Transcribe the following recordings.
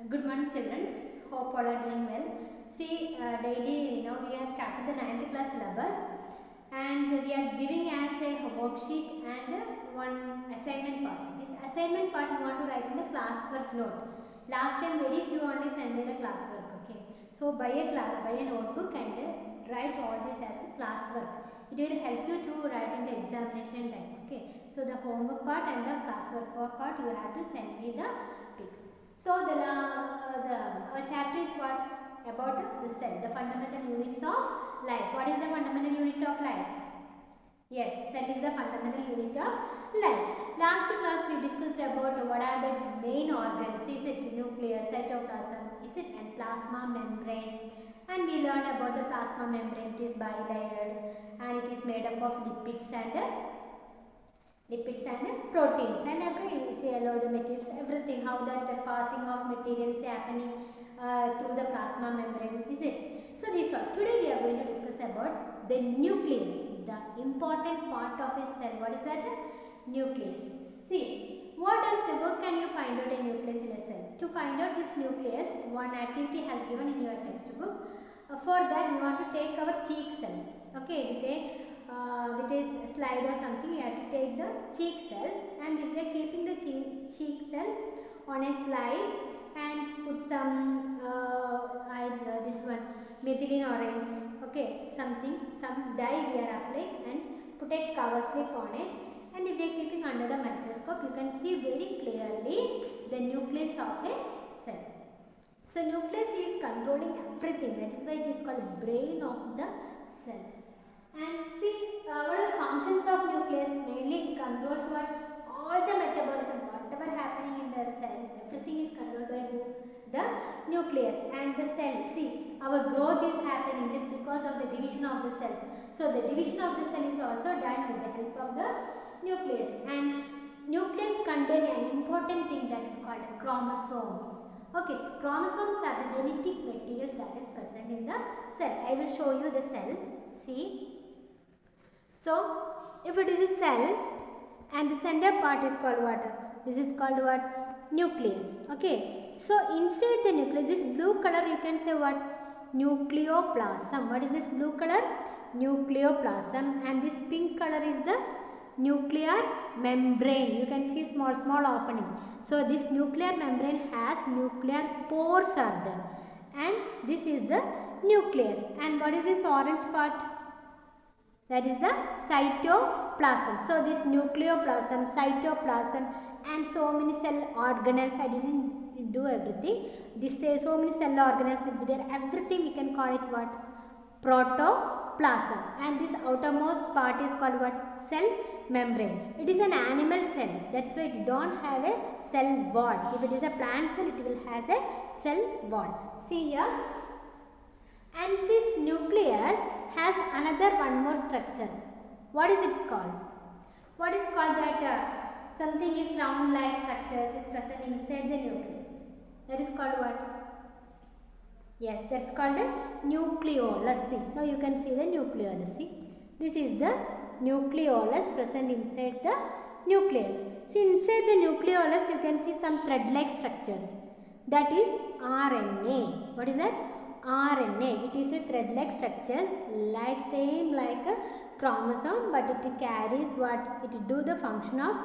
Good morning, children. Hope all are doing well. See, daily now we have started the 9th class syllabus, and we are giving as a worksheet and one assignment part. This assignment part you want to write in the classwork note. Last time very few only send me the classwork. Okay, so buy a notebook and write all this as a classwork. It will help you to write in the examination time. Okay, so the homework part and the classwork part you have to send me the pics. So our chapter is what about the cell, the fundamental units of life. What is the fundamental unit of life? Yes, cell is the fundamental unit of life. Last class we discussed about what are the main organs. Is it nucleus, cytoplasm, is it and plasma membrane? And we learned about the plasma membrane. It is bilayered and it is made up of lipids and proteins, and it allows the materials, everything, how that passing of materials happening through the plasma membrane, is it? So this all. Today we are going to discuss about the nucleus, the important part of a cell. What is that? Nucleus. See, what can you find out a nucleus in a cell? To find out this nucleus, one activity has given in your textbook. For that we want to take our cheek cells. Okay, with a slide or something, you have to take the cheek cells, and if we are keeping the cheek cells on a slide and put some this one methylene orange, okay, some dye we are applying and put a cover slip on it, and if we are keeping under the microscope, you can see very clearly the nucleus of a cell. So nucleus is controlling everything. That is why it is called brain of the cell. And see, what are the functions of nucleus? Mainly it controls what? All the metabolism, whatever happening in the cell, everything is controlled by who? The nucleus. And the cell, see, our growth is happening just because of the division of the cells. So the division of the cell is also done with the help of the nucleus. And nucleus contain an important thing that is called chromosomes. Okay, so chromosomes are the genetic material that is present in the cell. I will show you the cell. See. So, if it is a cell and the center part is called what? This is called what? Nucleus. Okay. So, inside the nucleus, this blue color you can say what? Nucleoplasm. What is this blue color? Nucleoplasm. And this pink color is the nuclear membrane. You can see small opening. So, this nuclear membrane has nuclear pores are there. And this is the nucleus. And what is this orange part? That is the cytoplasm. So, this nucleoplasm, cytoplasm and so many cell organelles, I didn't do everything. This so many cell organelles will be there. Everything we can call it what? Protoplasm. And this outermost part is called what? Cell membrane. It is an animal cell. That's why it don't have a cell wall. If it is a plant cell, it will have a cell wall. See here. And this nucleus has another one more structure. What is it called? What is called that something is round like structures is present inside the nucleus. That is called what? Yes, that's called a nucleolus. See, now you can see the nucleolus. See, this is the nucleolus present inside the nucleus. See, inside the nucleolus you can see some thread-like structures. That is RNA. What is that? RNA. It is a thread-like structure, like same like a chromosome, but it carries what? It do the function of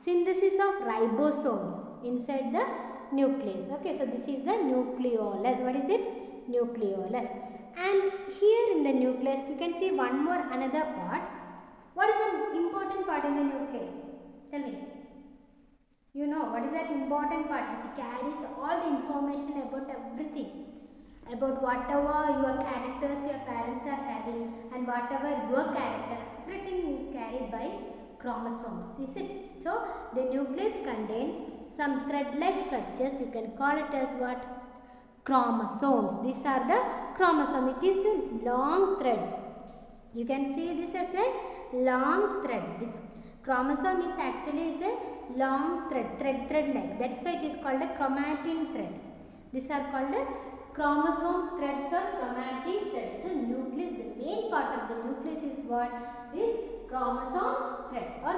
synthesis of ribosomes inside the nucleus. Okay, so this is the nucleolus. What is it? Nucleolus. And here in the nucleus, you can see one more another part. What is the important part in the nucleus? Tell me. You know, what is that important part which carries all the information about everything? About whatever your characters your parents are having and whatever your character, everything is carried by chromosomes, is it? So, the nucleus contains some thread-like structures, you can call it as what? Chromosomes. These are the chromosomes. It is a long thread. You can see this as a long thread. This chromosome is actually a long thread-like. That's why it is called a chromatin thread. These are called a chromosome threads or chromatin threads. So, nucleus, the main part of the nucleus is what? Is chromosome thread or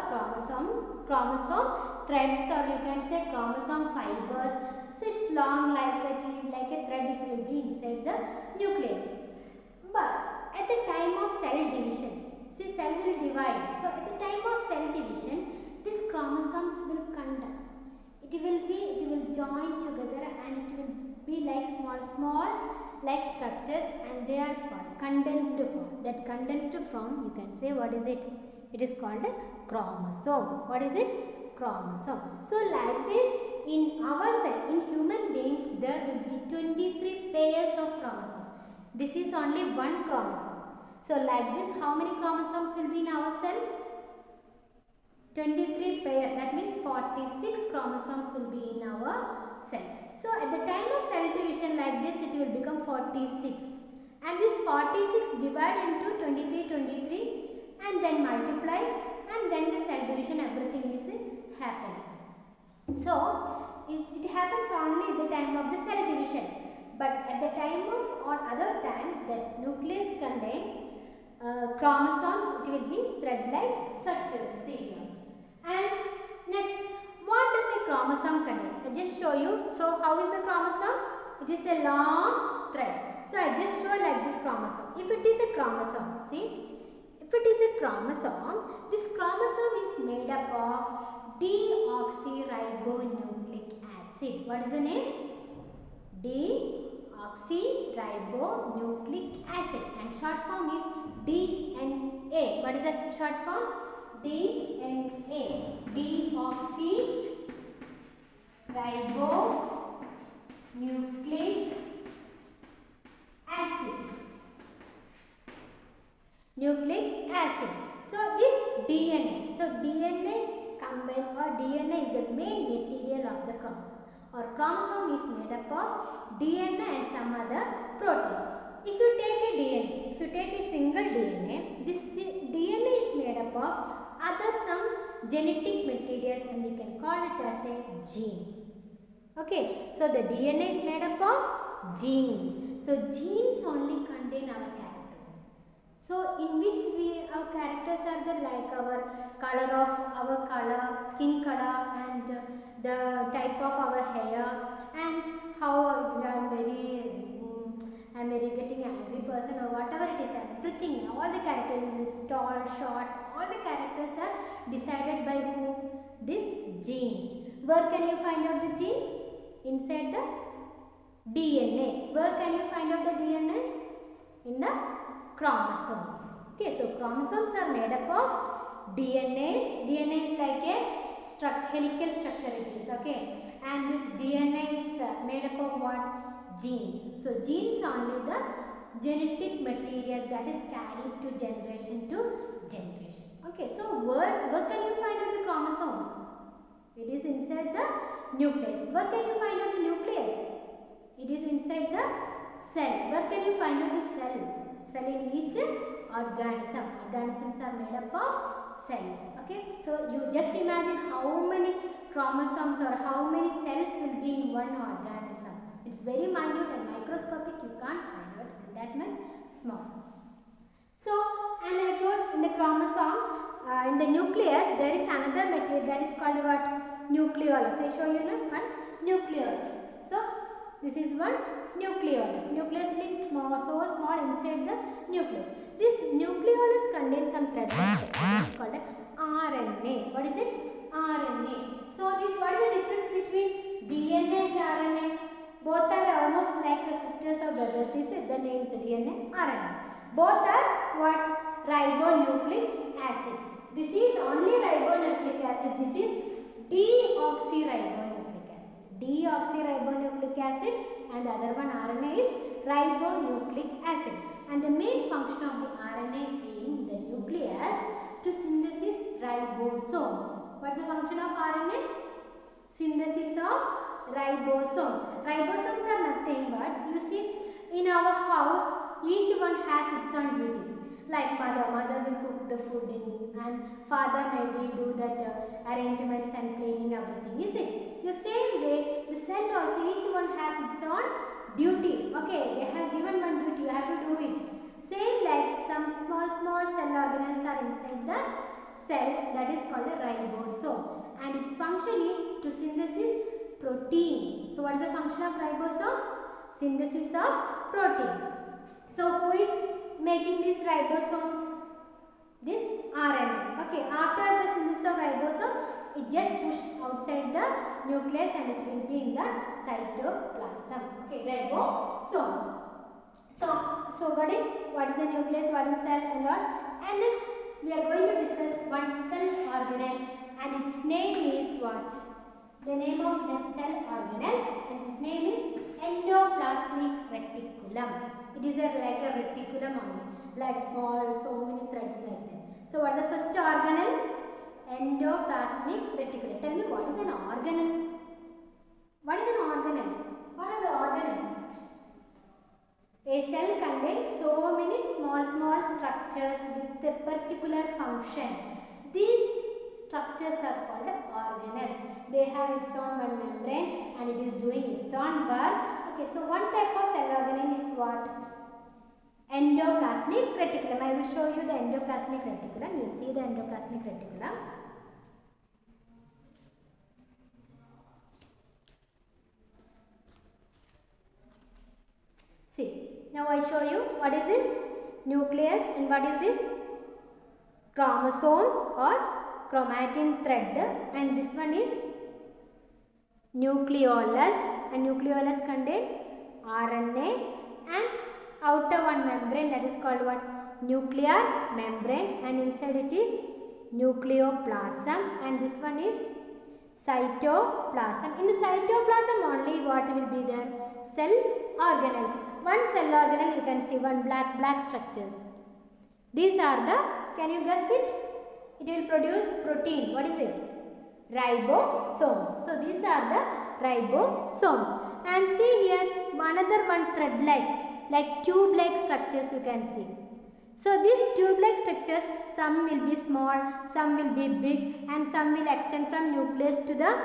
chromosome threads, or you can say chromosome fibers. So, it's long like the nucleus. But at the time of cell division, see, cell will divide. So at the time of cell division, these chromosomes will condense. It will join together and it will be like small like structures, and they are called condensed form. That condensed form, you can say, what is it? It is called a chromosome. What is it? Chromosome. So like this, in our cell, in human beings, there will be 23 pairs of chromosomes. This is only one chromosome. So like this, how many chromosomes will be in our cell? 23 pair. That means 46 chromosomes will be in our cell. So at the time of cell division, like this, it will become 46. And this 46 divide into 23 and then multiply, and then the cell division, everything is happening. So it happens only at the time of the cell division. But at the time of or other time, that nucleus contain chromosomes, it will be thread-like structures. See here. And next, what does a chromosome contain? I just show you. So how is the chromosome? It is a long thread. So I just show like this chromosome. If it is a chromosome, see, if it is a chromosome, this chromosome is made up of deoxyribonucleic acid. What is the name? Deoxyribonucleic acid, and short form is DNA. What is that short form? DNA. Deoxyribonucleic acid. Nucleic acid. So this DNA. So DNA combined, or DNA is the main material of the chromosome. Or chromosome is made up of DNA and some other protein. If you take a DNA, if you take a single DNA, this DNA is made up of other some genetic material, and we can call it as a gene. Okay, so the DNA is made up of genes. So genes only contain our characters. So in which our characters are the, like our color of our skin color, and the type of our hair, and how we are I'm very getting angry person, or whatever it is, everything, all the characters is tall, short, all the characters are decided by who? These genes. Where can you find out the gene? Inside the DNA. Where can you find out the DNA? In the chromosomes. Okay, so chromosomes are made up of DNAs. DNA is like a helical structure it is, okay, and this DNA is made up of what? Genes. So genes only the genetic material that is carried to generation to generation. Okay, so where can you find out the chromosomes? It is inside the nucleus. Where can you find out the nucleus? It is inside the cell. Where can you find out the cell? Cell in each organism. Organisms are made up of cells. Okay, so you just imagine how many chromosomes or how many cells will be in one organism. It's very minute and microscopic, you can't find out, and that much small. So, and I told in the chromosome, in the nucleus, there is another material that is called what? Nucleolus. I show you now one nucleolus. So, this is one nucleolus. Nucleus is small, so small inside the nucleus. This nucleolus contains some threads. It is called RNA. What is it? RNA. So, what is the difference between DNA and RNA? Both are almost like sisters or brothers. Is it the names DNA, RNA? Both are what? Ribonucleic acid. This is only ribonucleic acid. This is deoxyribonucleic acid. Deoxyribonucleic acid, and the other one RNA is ribonucleic acid. And the main function of the RNA in the nucleus to synthesis ribosomes. What is the function of RNA? Synthesis of ribosomes. Ribosomes are nothing but, you see, in our house, each one has its own duty. Like mother will cook the food and father maybe do that arrangements and cleaning everything. Is it? The same way, the cell also, each one has its own duty. Okay, they have given one duty, you have to do it. Same like some small cell organelles are inside the cell, that is called a ribosome, and its function is to synthesis protein. So what is the function of ribosome? synthesis of protein. So who is making these ribosomes? This RNA. Okay, after the synthesis of ribosome, it just pushed outside the nucleus and it will be in the cytoplasm. Okay, ribosomes. So got it? What is the nucleus? What is cell and all? And next we are going to discuss one cell organelle and its name is what? The name of the cell organelle and its name is endoplasmic reticulum. It is like a reticulum only, like small, so many threads like that. So what is the first organelle? Endoplasmic reticulum. Tell me, what is an organelle? What is an organelle? What are the organelles? A cell contains so many small structures with a particular function. These structures are called organelles. They have its own one membrane and it is doing its own work. Okay, so one type of cell organelle is what? Endoplasmic reticulum. I will show you the endoplasmic reticulum. You see the endoplasmic reticulum. See, now I show you what is this? Nucleus, and what is this? Chromosomes or chromatin thread, and this one is nucleolus, and nucleolus contain RNA and outer one membrane, that is called what? Nuclear membrane, and inside it is nucleoplasm, and this one is cytoplasm. In the cytoplasm only what will be there? Cell organelles. One cell organelle you can see one black structures. These are the, can you guess it? It will produce protein. What is it? Ribosomes. So these are the ribosomes. And see here another one thread like tube-like structures you can see. So these tube-like structures, some will be small, some will be big, and some will extend from nucleus to the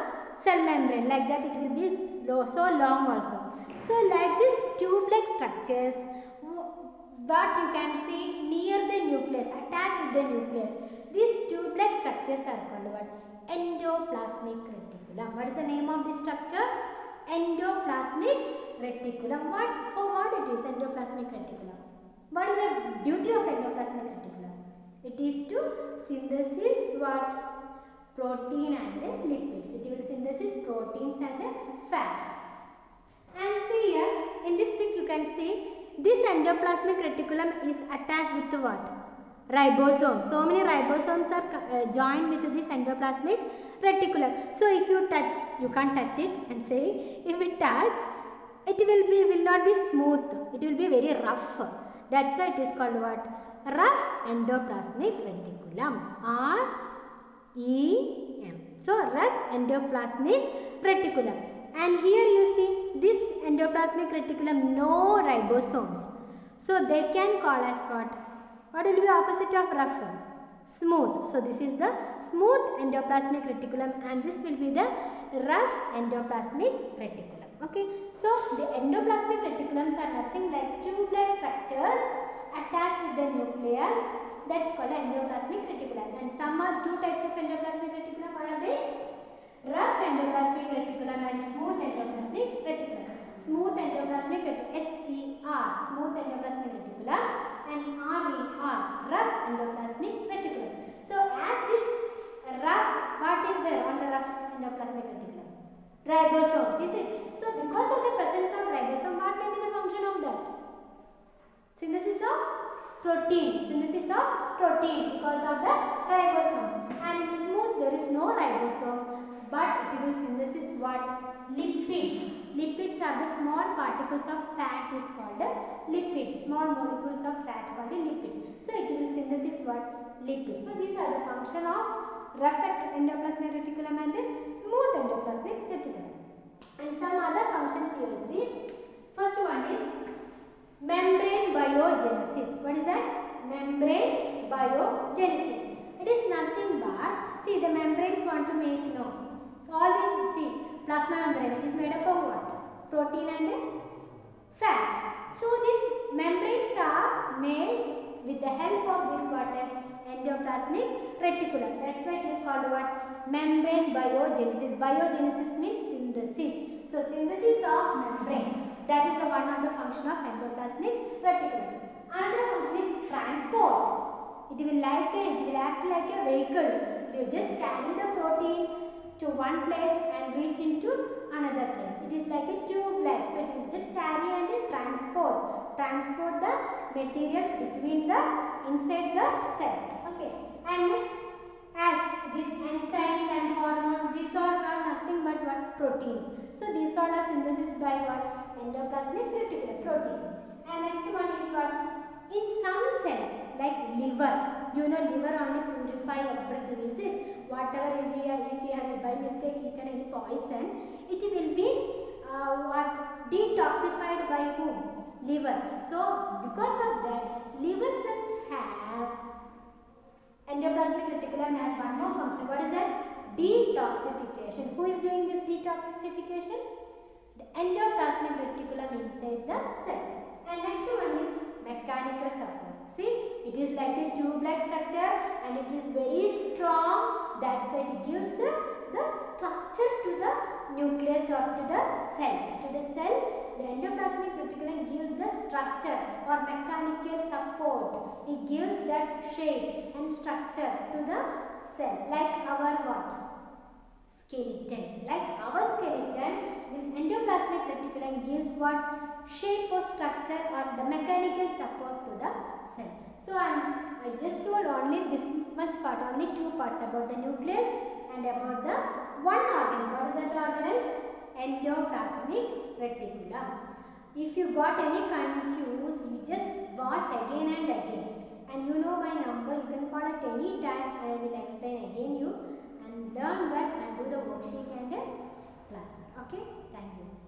cell membrane. Like that it will be so long also. So like this tube-like structures, what you can see near the nucleus, attached with the nucleus. These tube-like structures are called what? Endoplasmic reticulum. What is the name of this structure? Endoplasmic reticulum. For what it is endoplasmic reticulum? What is the duty of endoplasmic reticulum? It is to synthesis what? Protein and lipids. It will synthesis proteins and fat. And see here, in this pic you can see this endoplasmic reticulum is attached with what? Ribosomes. So many ribosomes are joined with this endoplasmic reticulum. So if you touch, you can't touch it and say, if we touch, it will not be smooth. It will be very rough. That's why it is called what? Rough endoplasmic reticulum. REM. So rough endoplasmic reticulum. And here you see this endoplasmic reticulum, no ribosomes. So they can call as what? What will be opposite of rough? Smooth. So this is the smooth endoplasmic reticulum and this will be the rough endoplasmic reticulum. Okay. So the endoplasmic reticulums are nothing like tube-like structures attached with the nucleus. That's called endoplasmic reticulum. And some are two types of endoplasmic reticulum. What are they? Rough endoplasmic reticulum and smooth endoplasmic reticulum. Smooth endoplasmic reticulum, SER, smooth endoplasmic reticulum, and RER, rough endoplasmic reticulum. So as this rough, what is there on the rough endoplasmic reticulum? Ribosomes, is it? So because of the presence of ribosome, what may be the function of that? Synthesis of protein. Synthesis of protein because of the ribosome. And in the smooth there is no ribosome. But it will synthesis what? Lipids. Lipids are the small particles of fat is called lipids. Small molecules of fat called lipids. So it will synthesis what? Lipids. So these are the function of rough endoplasmic reticulum and smooth endoplasmic reticulum. And some other functions you will see. First one is membrane biogenesis. What is that? Membrane biogenesis. It is nothing but, see the membranes want to make all this, see, plasma membrane, it is made up of what? Protein and fat. So these membranes are made with the help of this water endoplasmic reticulum. That's why it is called what? Membrane biogenesis. Biogenesis means synthesis. So synthesis of membrane That is the one of the function of endoplasmic reticulum. Another function is transport. It will act like a vehicle. It will just carry the protein to one place and reach into another place. It is like a tube-like, so it will just carry and transport the materials between the inside the cell. Okay, and next, as these enzymes and hormones, these all are nothing but what? Proteins. So these all are synthesis by what? Endoplasmic reticulum, protein. And next one is what? In some cells like liver, you know liver only purify everything, is it? Whatever if we have by mistake eaten any poison, it will be detoxified by whom? Liver. So because of that, liver cells have endoplasmic reticulum has one more function. What is that? Detoxification. Who is doing this detoxification? The endoplasmic reticulum inside the cell. And next one is mechanical support. See, it is like a tube-like structure and it is very strong. That's why it gives the structure to the nucleus or to the cell. To the cell, the endoplasmic reticulum gives the structure or mechanical support. It gives that shape and structure to the cell, like our what? Skeleton. Like our skeleton, this endoplasmic reticulum gives what? Shape or structure or the mechanical support to the cell. So I just told only this much part, only two parts about the nucleus and about the one organ. What is that organ? Endoplasmic reticulum. If you got any confused, you just watch again and again. And you know my number, you can call at any time. I will explain again you and learn that and do the worksheet and the class. Okay, thank you.